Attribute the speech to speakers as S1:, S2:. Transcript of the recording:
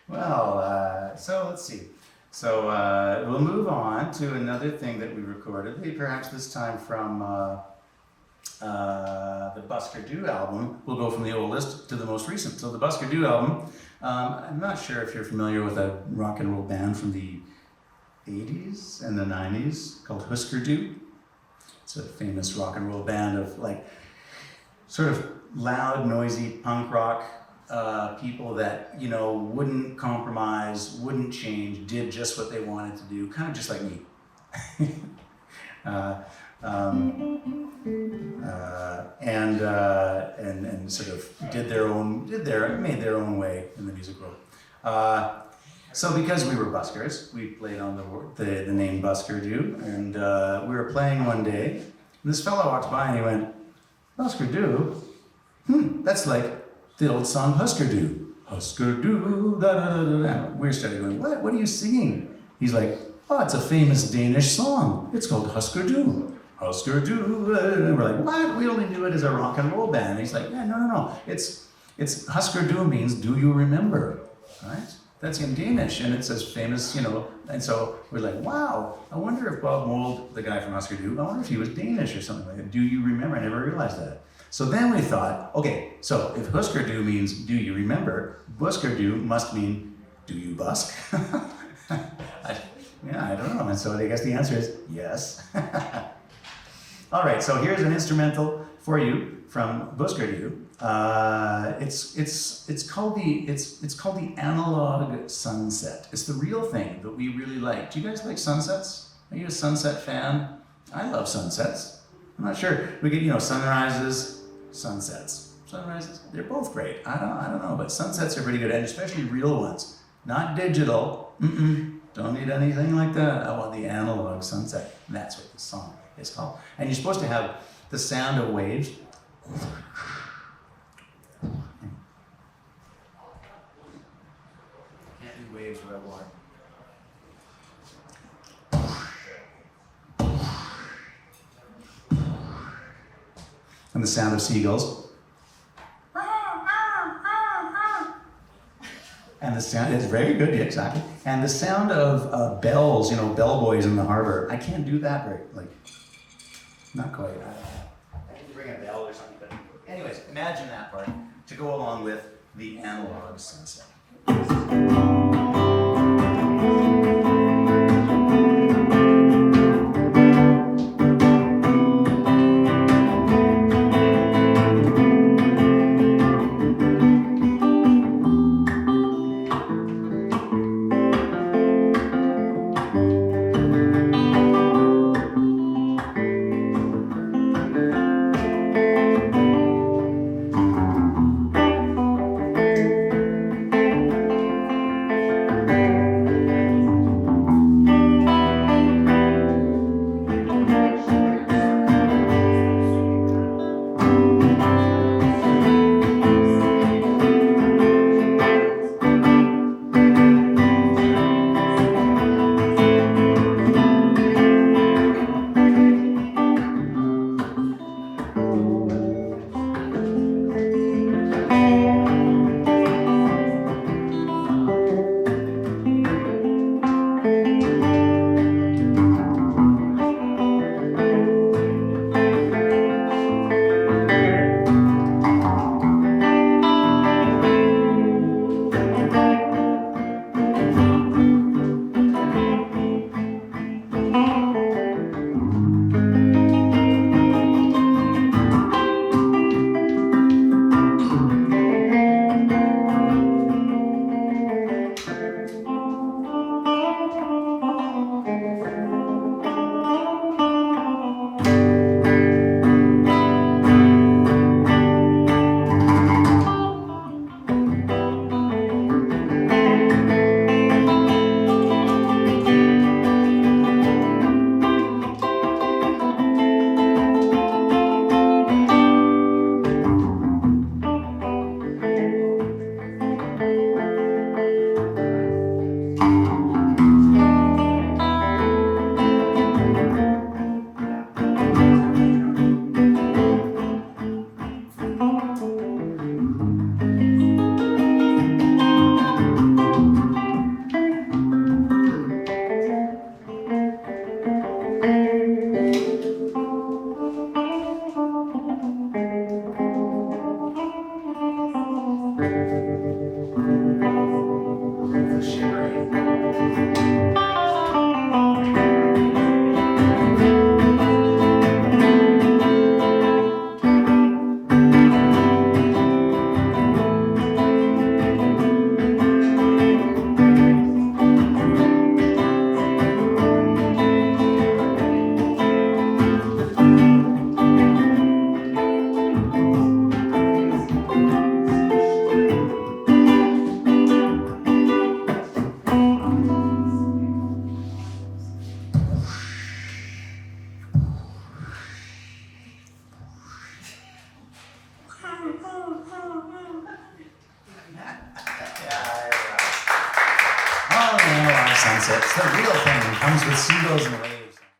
S1: Well, so let's see. So we'll move on to another thing that we recorded, maybe perhaps this time from the Busker Do album. We'll go from the oldest to the most recent. So the Busker Do album, I'm not sure if you're familiar with a rock and roll band from the 80s and the 90s called Husker Du. It's a famous rock and roll band of like sort of loud, noisy punk rock people that, you know, wouldn't compromise, wouldn't change, did just what they wanted to do, kind of just like me. And sort of made their own way in the music world. So because we were buskers, we played on the name Busker Do, and we were playing one day, and this fellow walked by and he went, "Busker Do? That's like the old song Husker Du. Husker Du, da da da da." We started going, What are you singing?" He's like, "Oh, it's a famous Danish song. It's called Husker Du. Husker Du." And we're like, "What? We only knew it as a rock and roll band." And he's like, "Yeah, no. It's Husker Du means do you remember, right? That's in Danish, and it's as famous, you know." And so we're like, "Wow, I wonder if Bob Mould, the guy from Husker Du, I wonder if he was Danish or something like that. Do you remember?" I never realized that. So then we thought, okay, so if Husker Du means do you remember, Busker Du must mean do you busk? I don't know. And so I guess the answer is yes. All right, so here's an instrumental for you from Busker Du. It's called the Analog Sunset. It's the real thing that we really like. Do you guys like sunsets? Are you a sunset fan? I love sunsets. I'm not sure. We get, you know, sunrises, sunsets. Sunrises, they're both great. I don't know, but sunsets are pretty good, and especially real ones. Not digital. Don't need anything like that. I want the analog sunset. And that's what the song is called. And you're supposed to have the sound of waves. Can't do waves without water. And the sound of seagulls. And the sound is very good, yeah, exactly. And the sound of bells, you know, bellboys in the harbor. I can't do that very, like, not quite. I can bring a bell or something, but anyways, imagine that part to go along with the analog sunset. sunset. It's the real thing. It comes with seagulls and waves.